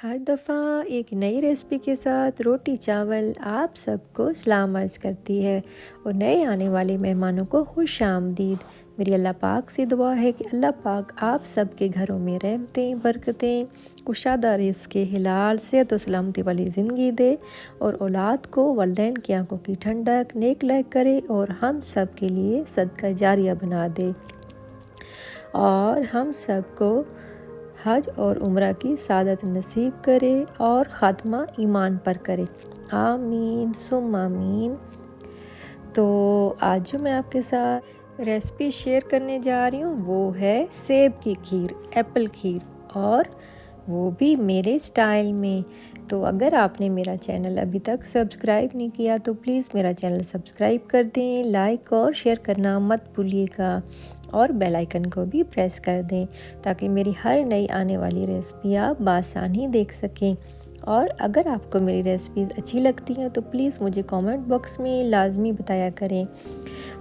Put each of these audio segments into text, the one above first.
हर दफ़ा एक नई रेसिपी के साथ रोटी चावल आप सबको सलाम अर्ज़ करती है और नए आने वाले मेहमानों को खुश आमदीद। मेरी अल्लाह पाक से दुआ है कि अल्लाह पाक आप सबके घरों में रहमतें बरकतें कुशादा रिज़्क़ हिलाल सेहत और सलामती वाली ज़िंदगी दे और औलाद को वलदैन की आंखों की ठंडक नेक लायक करे और हम सब के लिए सदका जारिया बना दे और हम सबको हज और उम्रा की सादत नसीब करे और ख़ात्मा ईमान पर करे। आमीन सुम आमीन। तो आज जो मैं आपके साथ रेसिपी शेयर करने जा रही हूँ वो है सेब की खीर, एप्पल खीर, और वो भी मेरे स्टाइल में। तो अगर आपने मेरा चैनल अभी तक सब्सक्राइब नहीं किया तो प्लीज़ मेरा चैनल सब्सक्राइब कर दें, लाइक और शेयर करना मत भूलिएगा और बेल आइकन को भी प्रेस कर दें ताकि मेरी हर नई आने वाली रेसिपी आप बासानी देख सकें। और अगर आपको मेरी रेसिपीज़ अच्छी लगती हैं तो प्लीज़ मुझे कमेंट बॉक्स में लाजमी बताया करें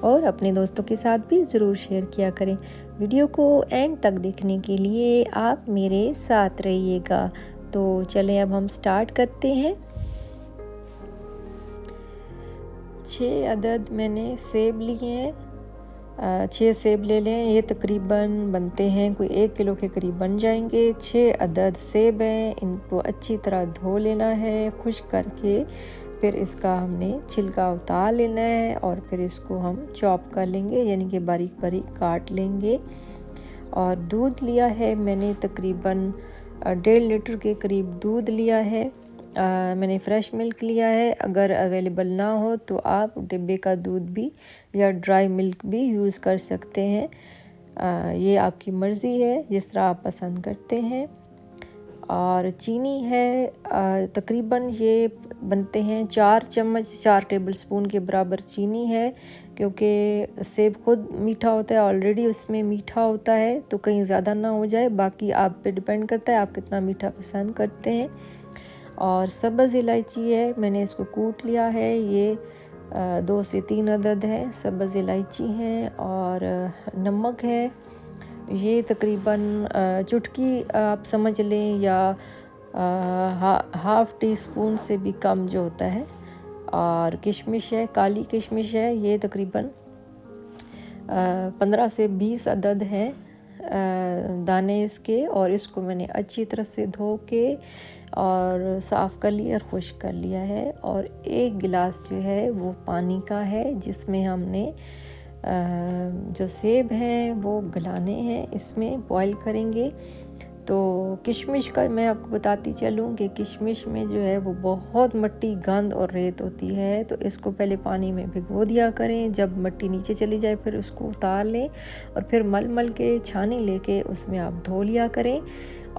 और अपने दोस्तों के साथ भी ज़रूर शेयर किया करें। वीडियो को एंड तक देखने के लिए आप मेरे साथ रहिएगा। तो चलें अब हम स्टार्ट करते हैं। 6 अदद मैंने सेब लिए हैं। 6 सेब ले लें। ये तकरीबन बनते हैं कोई 1 किलो के करीब बन जाएंगे। 6 अदद सेब हैं, इनको अच्छी तरह धो लेना है खुश्क करके। फिर इसका हमने छिलका उतार लेना है और फिर इसको हम चॉप कर लेंगे, यानी कि बारीक बारीक काट लेंगे। और दूध लिया है मैंने तकरीबन 1.5 लीटर के करीब दूध लिया है। मैंने फ़्रेश मिल्क लिया है। अगर अवेलेबल ना हो तो आप डिब्बे का दूध भी या ड्राई मिल्क भी यूज़ कर सकते हैं। ये आपकी मर्ज़ी है, जिस तरह आप पसंद करते हैं। और चीनी है, तकरीबन ये बनते हैं 4 चम्मच, 4 टेबलस्पून के बराबर चीनी है, क्योंकि सेब खुद मीठा होता है, ऑलरेडी उसमें मीठा होता है, तो कहीं ज़्यादा ना हो जाए। बाकी आप पे डिपेंड करता है आप कितना मीठा पसंद करते हैं। और सब्ज़ इलायची है, मैंने इसको कूट लिया है। ये 2 से 3 अदद है सब्ज़ इलायची हैं। और नमक है, ये तकरीबन चुटकी आप समझ लें या हाफ़ टी स्पून से भी कम जो होता है। और किशमिश है, काली किशमिश है, ये तकरीबन 15 से 20 अदद हैं दाने इसके। और इसको मैंने अच्छी तरह से धो के और साफ़ कर लिया और खुश्क कर लिया है। और 1 गिलास जो है वो पानी का है, जिसमें हमने जो सेब हैं वो गलाने हैं, इसमें बॉईल करेंगे। तो किशमिश का मैं आपको बताती चलूँ कि किशमिश में जो है वो बहुत मिट्टी गंद और रेत होती है, तो इसको पहले पानी में भिगो दिया करें। जब मिट्टी नीचे चली जाए फिर उसको उतार लें और फिर मल मल के छानी लेके उसमें आप धो लिया करें।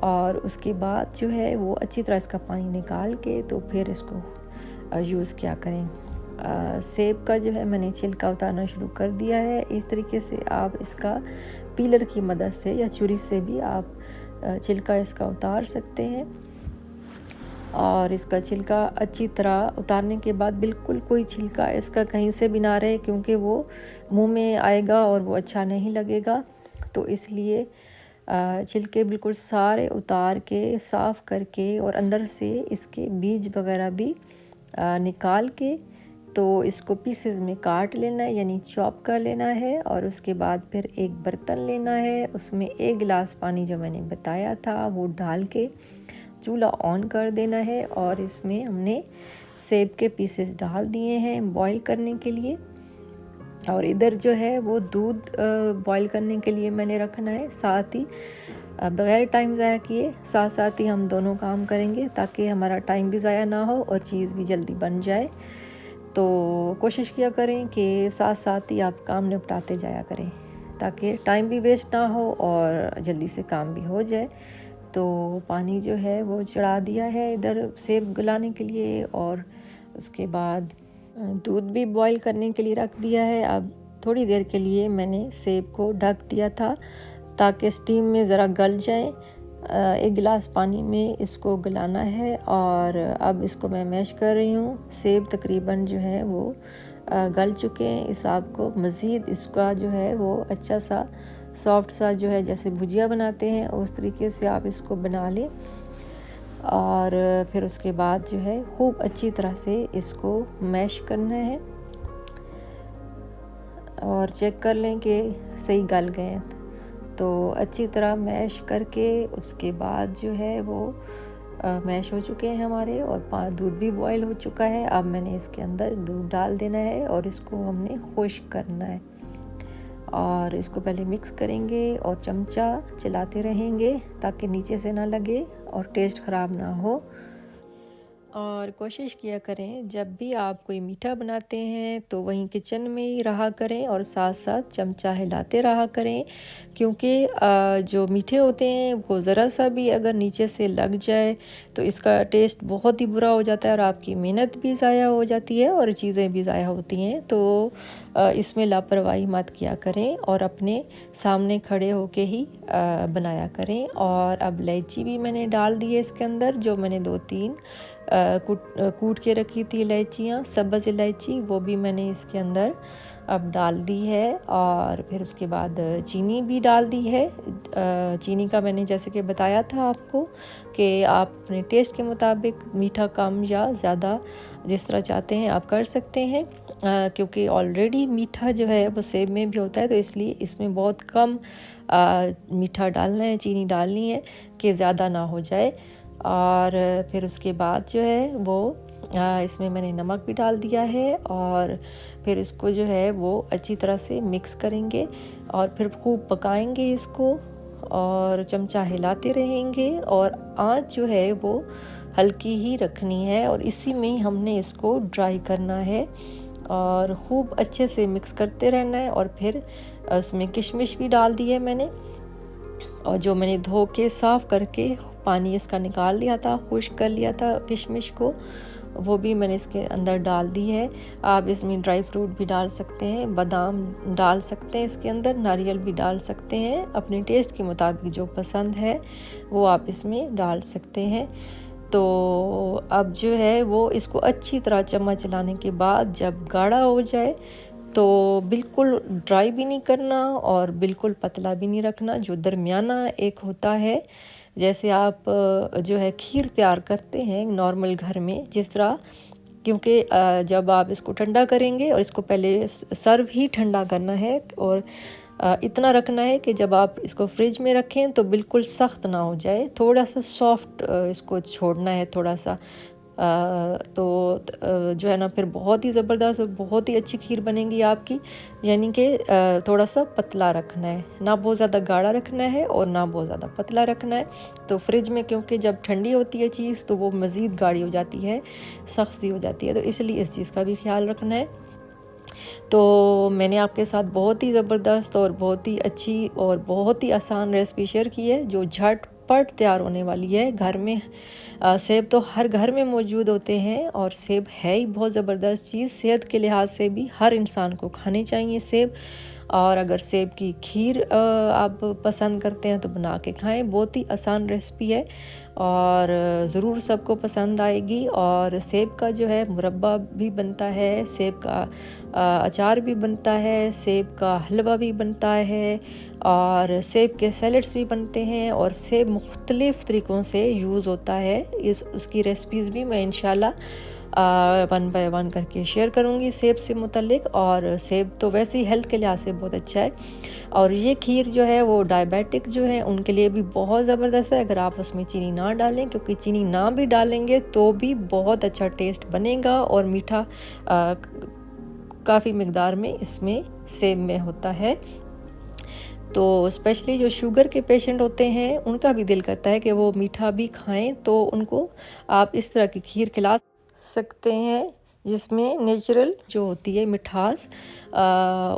और उसके बाद जो है वो अच्छी तरह इसका पानी निकाल के तो फिर इसको यूज़ किया करें। सेब का जो है मैंने छिलका उतारना शुरू कर दिया है। इस तरीके से आप इसका पीलर की मदद से या छुरी से भी आप छिलका इसका उतार सकते हैं। और इसका छिलका अच्छी तरह उतारने के बाद बिल्कुल कोई छिलका इसका कहीं से भी ना रहे, क्योंकि वो मुंह में आएगा और वो अच्छा नहीं लगेगा। तो इसलिए छिलके बिल्कुल सारे उतार के साफ़ करके और अंदर से इसके बीज वगैरह भी निकाल के तो इसको पीसेस में काट लेना है, यानी चॉप कर लेना है। और उसके बाद फिर एक बर्तन लेना है, उसमें 1 गिलास पानी जो मैंने बताया था वो डाल के चूल्हा ऑन कर देना है। और इसमें हमने सेब के पीसेस डाल दिए हैं बॉईल करने के लिए। और इधर जो है वो दूध बॉईल करने के लिए मैंने रखना है। साथ ही बग़ैर टाइम ज़ाया किए साथ साथ ही हम दोनों काम करेंगे, ताकि हमारा टाइम भी ज़ाया ना हो और चीज़ भी जल्दी बन जाए। तो कोशिश किया करें कि साथ साथ ही आप काम निपटाते जाया करें, ताकि टाइम भी वेस्ट ना हो और जल्दी से काम भी हो जाए। तो पानी जो है वो चढ़ा दिया है इधर सेब गलाने के लिए, और उसके बाद दूध भी बॉईल करने के लिए रख दिया है। अब थोड़ी देर के लिए मैंने सेब को ढक दिया था ताकि स्टीम में ज़रा गल जाए। 1 गिलास पानी में इसको गलाना है। और अब इसको मैं मैश कर रही हूँ। सेब तकरीबन जो है वो गल चुके हैं। इस आपको मज़ीद इसका जो है वो अच्छा सा सॉफ्ट सा जो है, जैसे भुजिया बनाते हैं उस तरीके से आप इसको बना लें। और फिर उसके बाद जो है खूब अच्छी तरह से इसको मैश करना है और चेक कर लें कि सही गल गए हैं। तो अच्छी तरह मैश करके उसके बाद जो है वो मैश हो चुके हैं हमारे और दूध भी बॉयल हो चुका है। अब मैंने इसके अंदर दूध डाल देना है और इसको हमने खुश्क करना है और इसको पहले मिक्स करेंगे और चमचा चलाते रहेंगे ताकि नीचे से ना लगे और टेस्ट ख़राब ना हो। और कोशिश किया करें जब भी आप कोई मीठा बनाते हैं तो वहीं किचन में ही रहा करें और साथ साथ चमचा हिलाते रहा करें, क्योंकि जो मीठे होते हैं वो ज़रा सा भी अगर नीचे से लग जाए तो इसका टेस्ट बहुत ही बुरा हो जाता है और आपकी मेहनत भी ज़ाया हो जाती है और चीज़ें भी ज़ाया होती हैं। तो इसमें लापरवाही मत किया करें और अपने सामने खड़े होके ही बनाया करें। और अब इलायची भी मैंने डाल दी है इसके अंदर, जो मैंने 2-3 कूट के रखी थी इलायचियाँ, सब्ज़ इलायची, वो भी मैंने इसके अंदर अब डाल दी है। और फिर उसके बाद चीनी भी डाल दी है। चीनी का मैंने जैसे कि बताया था आपको कि आप अपने टेस्ट के मुताबिक मीठा कम या ज़्यादा जिस तरह चाहते हैं आप कर सकते हैं, क्योंकि ऑलरेडी मीठा जो है वो सेब में भी होता है, तो इसलिए इसमें बहुत कम मीठा डालना है, चीनी डालनी है कि ज़्यादा ना हो जाए। और फिर उसके बाद जो है वो इसमें मैंने नमक भी डाल दिया है और फिर इसको जो है वो अच्छी तरह से मिक्स करेंगे और फिर खूब पकाएंगे इसको और चमचा हिलाते रहेंगे और आंच जो है वो हल्की ही रखनी है और इसी में ही हमने इसको ड्राई करना है और खूब अच्छे से मिक्स करते रहना है। और फिर उसमें किशमिश भी डाल दी है मैंने, और जो मैंने धो के साफ़ करके पानी इसका निकाल लिया था, खुश्क कर लिया था किशमिश को, वो भी मैंने इसके अंदर डाल दी है। आप इसमें ड्राई फ्रूट भी डाल सकते हैं, बादाम डाल सकते हैं इसके अंदर, नारियल भी डाल सकते हैं, अपने टेस्ट के मुताबिक जो पसंद है वो आप इसमें डाल सकते हैं। तो अब जो है वो इसको अच्छी तरह चम्मच चलाने के बाद जब गाढ़ा हो जाए तो बिल्कुल ड्राई भी नहीं करना और बिल्कुल पतला भी नहीं रखना, जो दरमियाना एक होता है। जैसे आप जो है खीर तैयार करते हैं नॉर्मल घर में जिस तरह, क्योंकि जब आप इसको ठंडा करेंगे और इसको पहले सर्व ही ठंडा करना है और इतना रखना है कि जब आप इसको फ्रिज में रखें तो बिल्कुल सख्त ना हो जाए, थोड़ा सा सॉफ्ट इसको छोड़ना है थोड़ा सा। तो जो है ना फिर बहुत ही ज़बरदस्त और बहुत ही अच्छी खीर बनेगी आपकी। यानी कि थोड़ा सा पतला रखना है, ना बहुत ज़्यादा गाढ़ा रखना है और ना बहुत ज़्यादा पतला रखना है। तो फ्रिज में क्योंकि जब ठंडी होती है चीज़ तो वो मज़ीद गाढ़ी हो जाती है, सख्त सी हो जाती है, तो इसलिए इस चीज़ का भी ख्याल रखना है। तो मैंने आपके साथ बहुत ही ज़बरदस्त और बहुत ही अच्छी और बहुत ही आसान रेसिपी शेयर की है जो झटपट तैयार होने वाली है। घर में सेब तो हर घर में मौजूद होते हैं और सेब है ही बहुत ज़बरदस्त चीज़, सेहत के लिहाज से भी हर इंसान को खाने चाहिए सेब। और अगर सेब की खीर आप पसंद करते हैं तो बना के खाएं, बहुत ही आसान रेसिपी है और ज़रूर सबको पसंद आएगी। और सेब का जो है मुरब्बा भी बनता है, सेब का अचार भी बनता है, सेब का हलवा भी बनता है और सेब के सैलड्स भी बनते हैं और सेब मुख्तलिफ़ तरीक़ों से यूज़ होता है। उसकी रेसिपीज़ भी मैं इंशाल्लाह 1 बाय 1 करके शेयर करूँगी सेब से मुतल्लिक। और सेब तो वैसे ही हेल्थ के लिहाज से बहुत अच्छा है और ये खीर जो है वो डायबिटिक जो है उनके लिए भी बहुत ज़बरदस्त है, अगर आप उसमें चीनी ना डालें, क्योंकि चीनी ना भी डालेंगे तो भी बहुत अच्छा टेस्ट बनेगा और मीठा काफ़ी मिकदार में इसमें सेब में होता है। तो स्पेशली जो शुगर के पेशेंट होते हैं उनका भी दिल करता है कि वो मीठा भी खाएं, तो उनको आप इस तरह की खीर खिला सकते हैं जिसमें नेचुरल जो होती है मिठास,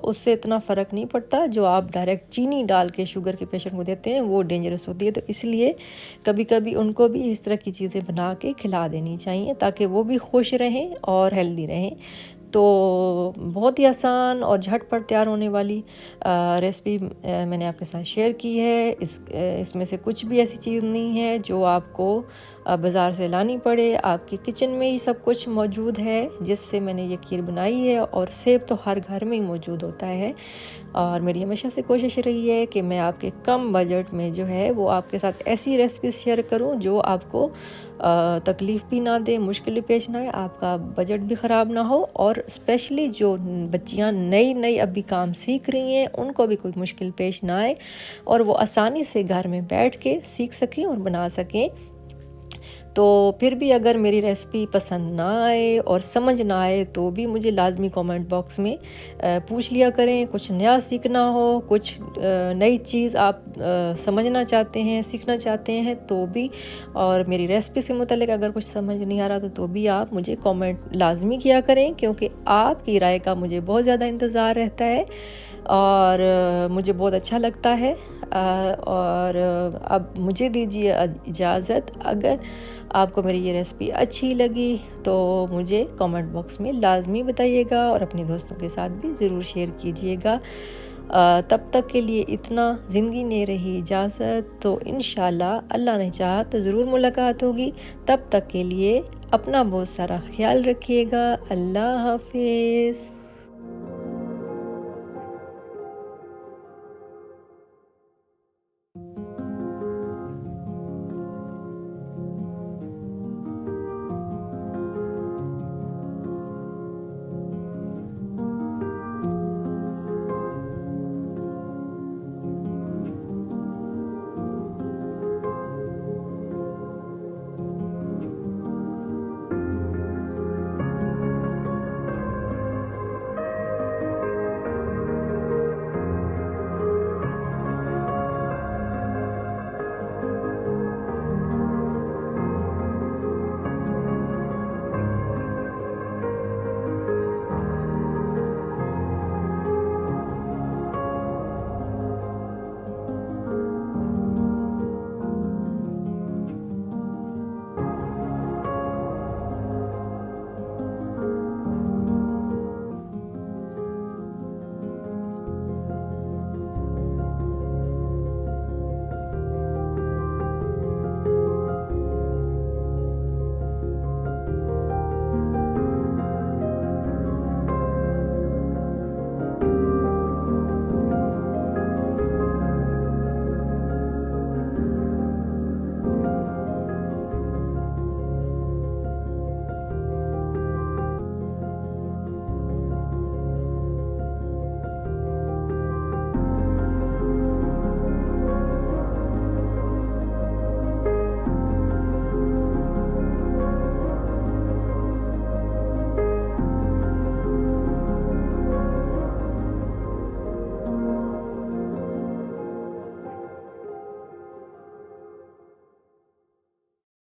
उससे इतना फ़र्क नहीं पड़ता। जो आप डायरेक्ट चीनी डाल के शुगर के पेशेंट को देते हैं वो डेंजरस होती है, तो इसलिए कभी कभी उनको भी इस तरह की चीज़ें बना के खिला देनी चाहिए ताकि वो भी खुश रहें और हेल्दी रहें। तो बहुत ही आसान और झटपट तैयार होने वाली रेसिपी मैंने आपके साथ शेयर की है। इसमें से कुछ भी ऐसी चीज़ नहीं है जो आपको बाज़ार से लानी पड़े। आपके किचन में ही सब कुछ मौजूद है जिससे मैंने ये खीर बनाई है। और सेब तो हर घर में ही मौजूद होता है। और मेरी हमेशा से कोशिश रही है कि मैं आपके कम बजट में जो है वो आपके साथ ऐसी रेसिपी शेयर करूं जो आपको तकलीफ़ भी ना दे, मुश्किल भी पेश ना आए, आपका बजट भी ख़राब ना हो। और स्पेशली जो बच्चियां नई अभी काम सीख रही हैं उनको भी कोई मुश्किल पेश ना आए और वो आसानी से घर में बैठ के सीख सकें और बना सकें। तो फिर भी अगर मेरी रेसिपी पसंद ना आए और समझ ना आए तो भी मुझे लाजमी कमेंट बॉक्स में पूछ लिया करें। कुछ नया सीखना हो, कुछ नई चीज़ आप समझना चाहते हैं, सीखना चाहते हैं तो भी, और मेरी रेसिपी से मुतल्लिक अगर कुछ समझ नहीं आ रहा तो भी आप मुझे कमेंट लाजमी किया करें, क्योंकि आपकी राय का मुझे बहुत ज़्यादा इंतज़ार रहता है और मुझे बहुत अच्छा लगता है। और अब मुझे दीजिए इजाज़त। अगर आपको मेरी ये रेसिपी अच्छी लगी तो मुझे कमेंट बॉक्स में लाजमी बताइएगा और अपने दोस्तों के साथ भी ज़रूर शेयर कीजिएगा। तब तक के लिए इतना, ज़िंदगी ने रही इजाज़त। तो इंशाल्लाह अल्लाह ने चाहा तो ज़रूर मुलाकात होगी। तब तक के लिए अपना बहुत सारा ख्याल रखिएगा। अल्लाह हाफिज़।